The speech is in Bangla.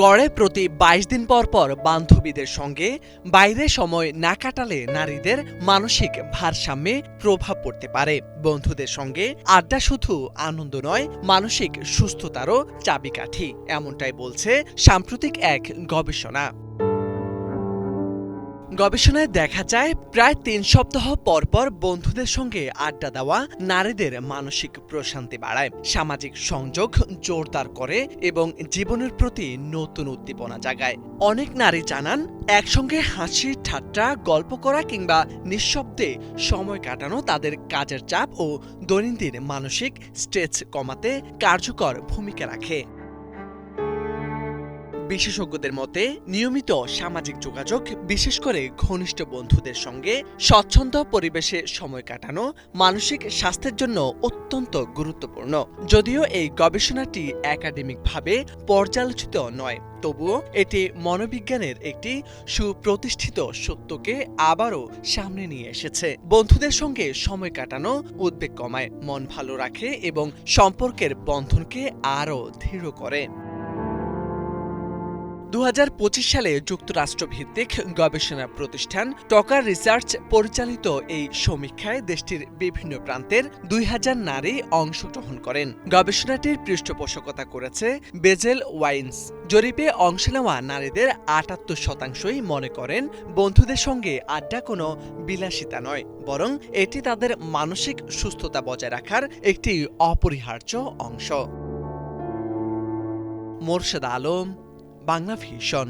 গড়ে প্রতি ২২ দিন পর পর বান্ধবীদের সঙ্গে বাইরে সময় না কাটালে নারীদের মানসিক ভারসাম্যে প্রভাব পড়তে পারে। বন্ধুদের সঙ্গে আড্ডা শুধু আনন্দ নয়, মানসিক সুস্থতারও চাবিকাঠি, এমনটাই বলছে সাম্প্রতিক এক গবেষণা। গবেষণায় দেখা যায়, প্রায় ৩ সপ্তাহ পর পর বন্ধুদের সঙ্গে আড্ডা দেওয়া নারীদের মানসিক প্রশান্তি বাড়ায়, সামাজিক সংযোগ জোরদার করে এবং জীবনের প্রতি নতুন উদ্দীপনা জাগায়। অনেক নারী জানান, একসঙ্গে হাসি ঠাট্টা, গল্প করা কিংবা নিঃশব্দে সময় কাটানো তাদের কাজের চাপ ও দৈনন্দিন মানসিক স্ট্রেস কমাতে কার্যকর ভূমিকা রাখে। বিশেষজ্ঞদের মতে নিয়মিত সামাজিক যোগাযোগ, বিশেষ করে ঘনিষ্ঠ বন্ধুদের সঙ্গে স্বচ্ছন্দ পরিবেশে সময় কাটানো মানসিক স্বাস্থ্যের জন্য অত্যন্ত গুরুত্বপূর্ণ। যদিও এই গবেষণাটি একাডেমিকভাবে পর্যালোচিত নয়, তবুও এটি মনোবিজ্ঞানের একটি সুপ্রতিষ্ঠিত সত্যকে আবারও সামনে নিয়ে এসেছে। বন্ধুদের সঙ্গে সময় কাটানো উদ্বেগ কমায়, মন ভালো রাখে এবং সম্পর্কের বন্ধনকে আরও দৃঢ় করে। ২০২৫ সালে যুক্তরাষ্ট্রভিত্তিক গবেষণা প্রতিষ্ঠান টকার রিসার্চ পরিচালিত এই সমীক্ষায় দেশটির বিভিন্ন প্রান্তের ২,০০০ নারী অংশগ্রহণ করেন। গবেষণাটির পৃষ্ঠপোষকতা করেছে বেজেল ওয়াইন্স। জরিপে অংশ নেওয়া নারীদের ৭৮% মনে করেন বন্ধুদের সঙ্গে আড্ডা কোনো বিলাসিতা নয়, বরং এটি তাদের মানসিক সুস্থতা বজায় রাখার একটি অপরিহার্য অংশ। মোরশেদ আলম, বাংলা ভিশন।